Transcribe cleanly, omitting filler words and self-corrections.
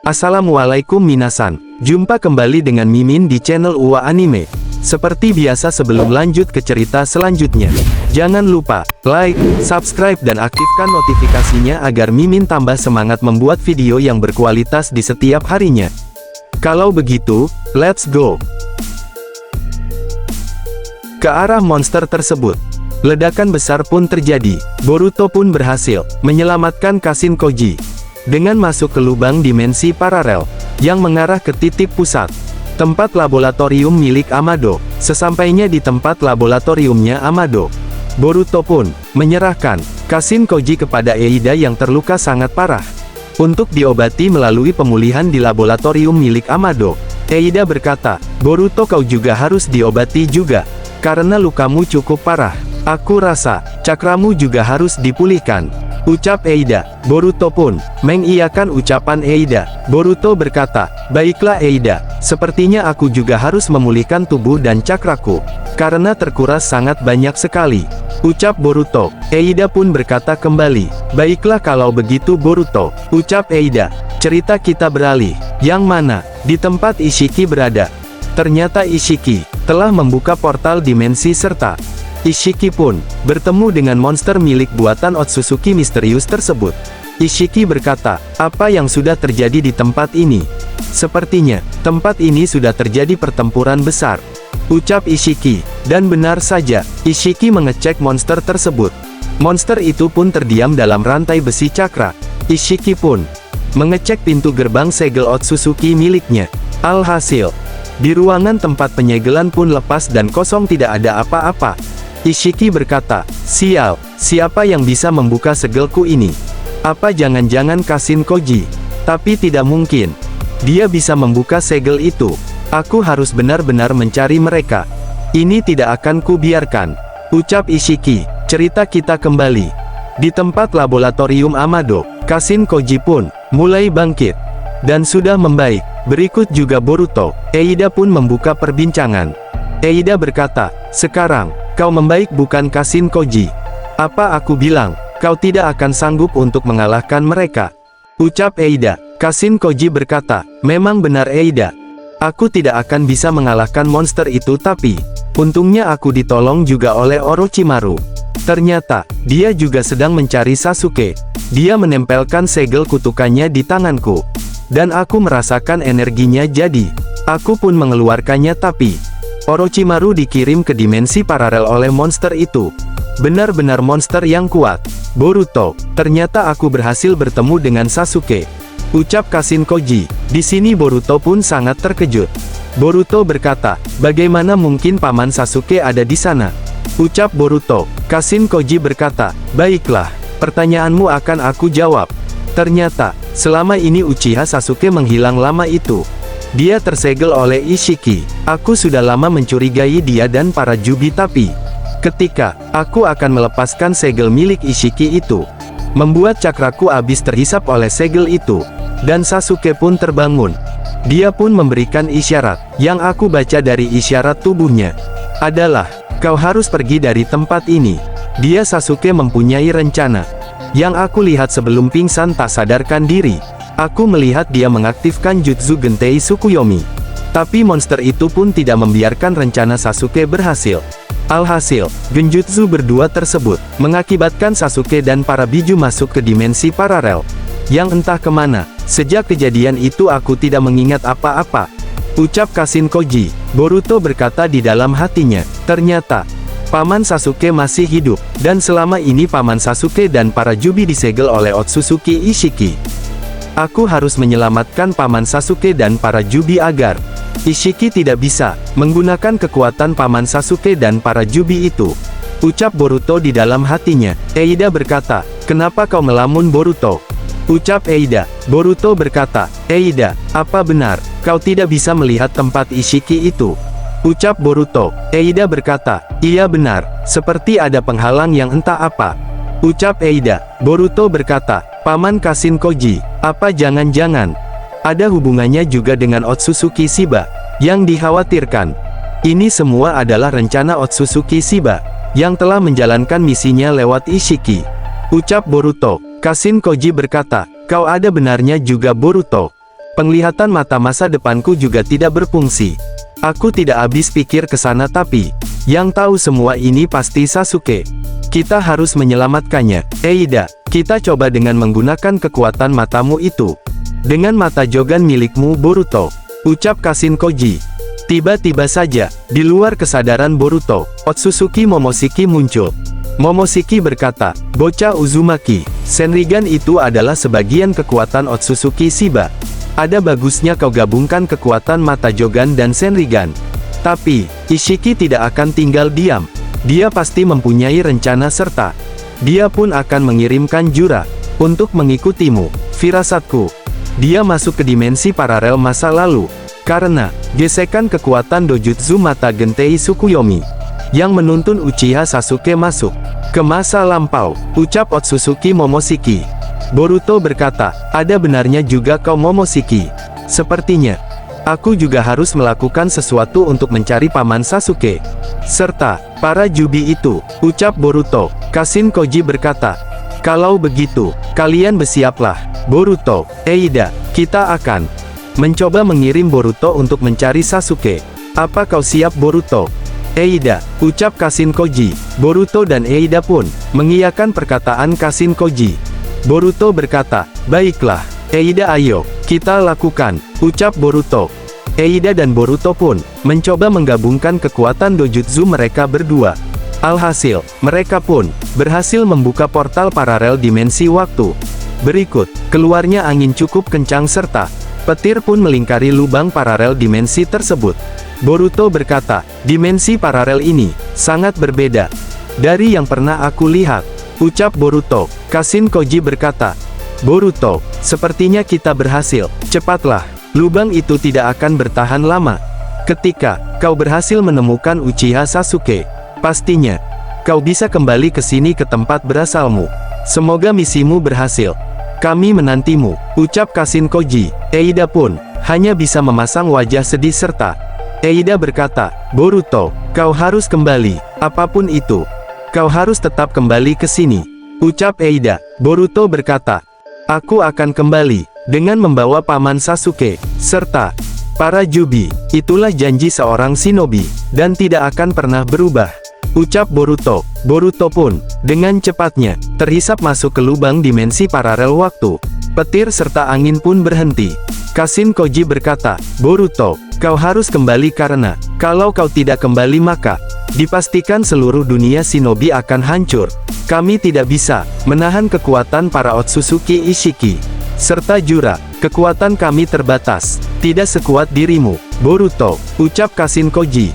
Assalamualaikum minasan, jumpa kembali dengan Mimin di channel UA Anime. Seperti biasa sebelum lanjut ke cerita selanjutnya, jangan lupa like, subscribe dan aktifkan notifikasinya agar Mimin tambah semangat membuat video yang berkualitas di setiap harinya. Kalau begitu, let's go! Ke arah monster tersebut, ledakan besar pun terjadi. Boruto pun berhasil menyelamatkan Kashin Koji dengan masuk ke lubang dimensi paralel yang mengarah ke titik pusat tempat laboratorium milik Amado. Sesampainya di tempat laboratoriumnya Amado, Boruto pun menyerahkan Kashin Koji kepada Eida yang terluka sangat parah untuk diobati melalui pemulihan di laboratorium milik Amado. Eida berkata, "Boruto, kau juga harus diobati juga, karena lukamu cukup parah. Aku rasa cakramu juga harus dipulihkan," ucap Eida. Boruto pun mengiyakan ucapan Eida. Boruto berkata, "Baiklah Eida, sepertinya aku juga harus memulihkan tubuh dan cakraku, karena terkuras sangat banyak sekali," ucap Boruto. Eida pun berkata kembali, "Baiklah kalau begitu Boruto," ucap Eida. Cerita kita beralih, yang mana di tempat Ishiki berada. Ternyata Ishiki telah membuka portal dimensi serta Ishiki pun bertemu dengan monster milik buatan Otsutsuki misterius tersebut. Ishiki berkata, "Apa yang sudah terjadi di tempat ini? Sepertinya, tempat ini sudah terjadi pertempuran besar," ucap Ishiki. Dan benar saja, Ishiki mengecek monster tersebut. Monster itu pun terdiam dalam rantai besi cakra. Ishiki pun mengecek pintu gerbang segel Otsutsuki miliknya. Alhasil, di ruangan tempat penyegelan pun lepas dan kosong, tidak ada apa-apa. Ishiki berkata, "Sial, siapa yang bisa membuka segelku ini? Apa jangan-jangan Kashin Koji? Tapi tidak mungkin. Dia bisa membuka segel itu. Aku harus benar-benar mencari mereka. Ini tidak akan kubiarkan," ucap Ishiki. Cerita kita kembali di tempat laboratorium Amado. Kashin Koji pun mulai bangkit dan sudah membaik. Berikut juga Boruto. Eida pun membuka perbincangan. Eida berkata, "Sekarang kau membaik bukan Kashin Koji? Apa aku bilang, kau tidak akan sanggup untuk mengalahkan mereka?" ucap Eida. Kashin Koji berkata, "Memang benar Eida. Aku tidak akan bisa mengalahkan monster itu, tapi untungnya aku ditolong juga oleh Orochimaru. Ternyata, dia juga sedang mencari Sasuke. Dia menempelkan segel kutukannya di tanganku. Dan aku merasakan energinya, jadi aku pun mengeluarkannya, tapi Orochimaru dikirim ke dimensi paralel oleh monster itu. Benar-benar monster yang kuat. Boruto, ternyata aku berhasil bertemu dengan Sasuke," ucap Kashin Koji. Di sini Boruto pun sangat terkejut. Boruto berkata, "Bagaimana mungkin Paman Sasuke ada di sana?" ucap Boruto. Kashin Koji berkata, "Baiklah, pertanyaanmu akan aku jawab. Ternyata, selama ini Uchiha Sasuke menghilang lama itu. Dia tersegel oleh Ishiki. Aku sudah lama mencurigai dia dan para Jubi, tapi ketika aku akan melepaskan segel milik Ishiki itu, membuat cakraku habis terhisap oleh segel itu. Dan Sasuke pun terbangun. Dia pun memberikan isyarat. Yang aku baca dari isyarat tubuhnya adalah, kau harus pergi dari tempat ini." Dia Sasuke mempunyai rencana. Yang aku lihat sebelum pingsan tak sadarkan diri, aku melihat dia mengaktifkan Jutsu Gentei Tsukuyomi. Tapi monster itu pun tidak membiarkan rencana Sasuke berhasil. Alhasil, genjutsu berdua tersebut mengakibatkan Sasuke dan para biju masuk ke dimensi paralel yang entah kemana. Sejak kejadian itu aku tidak mengingat apa-apa, ucap Kashin Koji. Boruto berkata di dalam hatinya, ternyata Paman Sasuke masih hidup, dan selama ini Paman Sasuke dan para Jubi disegel oleh Otsutsuki Ishiki. Aku harus menyelamatkan Paman Sasuke dan para Jubi agar Ishiki tidak bisa menggunakan kekuatan Paman Sasuke dan para Jubi itu, ucap Boruto di dalam hatinya. Eida berkata, "Kenapa kau melamun Boruto?" ucap Eida. Boruto berkata, "Eida, apa benar kau tidak bisa melihat tempat Ishiki itu?" ucap Boruto. Eida berkata, "Iya benar, seperti ada penghalang yang entah apa," ucap Eida. Boruto berkata, "Paman Kashin Koji, apa jangan-jangan ada hubungannya juga dengan Otsutsuki Shiba yang dikhawatirkan?" Ini semua adalah rencana Otsutsuki Shiba yang telah menjalankan misinya lewat Ishiki, ucap Boruto. Kashin Koji berkata, "Kau ada benarnya juga Boruto." Penglihatan mata masa depanku juga tidak berfungsi. Aku tidak habis pikir ke sana tapi, yang tahu semua ini pasti Sasuke. Kita harus menyelamatkannya. Eida, kita coba dengan menggunakan kekuatan matamu itu. Dengan mata Jogan milikmu Boruto, ucap Kashin Koji. Tiba-tiba saja, di luar kesadaran Boruto, Otsutsuki Momoshiki muncul. Momoshiki berkata, "Bocah Uzumaki, Senrigan itu adalah sebagian kekuatan Otsutsuki Shiba. Ada bagusnya kau gabungkan kekuatan mata Jogan dan Senrigan." Tapi, Ishiki tidak akan tinggal diam. Dia pasti mempunyai rencana serta dia pun akan mengirimkan Jura untuk mengikutimu. Firasatku, dia masuk ke dimensi paralel masa lalu, karena gesekan kekuatan Dojutsu Mata Gentei Tsukuyomi yang menuntun Uchiha Sasuke masuk ke masa lampau, ucap Otsutsuki Momoshiki. Boruto berkata, "Ada benarnya juga kau Momoshiki. Sepertinya, aku juga harus melakukan sesuatu untuk mencari paman Sasuke serta para Jubi itu," ucap Boruto. Kashin Koji berkata, "Kalau begitu, kalian bersiaplah." Boruto, Eida, kita akan mencoba mengirim Boruto untuk mencari Sasuke. Apa kau siap Boruto? Eida, ucap Kashin Koji. Boruto dan Eida pun mengiyakan perkataan Kashin Koji. Boruto berkata, "Baiklah, Eida, ayo, kita lakukan," ucap Boruto. Eida dan Boruto pun mencoba menggabungkan kekuatan dojutsu mereka berdua. Alhasil, mereka pun berhasil membuka portal paralel dimensi waktu. Berikut, keluarnya angin cukup kencang serta petir pun melingkari lubang paralel dimensi tersebut. Boruto berkata, "Dimensi paralel ini sangat berbeda dari yang pernah aku lihat," ucap Boruto. Kashin Koji berkata, "Boruto, sepertinya kita berhasil. Cepatlah, lubang itu tidak akan bertahan lama. Ketika kau berhasil menemukan Uchiha Sasuke, pastinya kau bisa kembali ke sini ke tempat berasalmu. Semoga misimu berhasil. Kami menantimu," ucap Kashin Koji. Eida pun hanya bisa memasang wajah sedih serta Eida berkata, "Boruto, kau harus kembali, apapun itu. Kau harus tetap kembali ke sini," ucap Eida. Boruto berkata, "Aku akan kembali dengan membawa paman Sasuke serta para Jubi. Itulah janji seorang shinobi dan tidak akan pernah berubah," ucap Boruto. Boruto pun dengan cepatnya terhisap masuk ke lubang dimensi paralel waktu. Petir serta angin pun berhenti. Kashin Koji berkata, "Boruto, kau harus kembali karena kalau kau tidak kembali maka dipastikan seluruh dunia shinobi akan hancur. Kami tidak bisa menahan kekuatan para Otsutsuki Ishiki serta Jura. Kekuatan kami terbatas, tidak sekuat dirimu, Boruto," ucap Kashin Koji.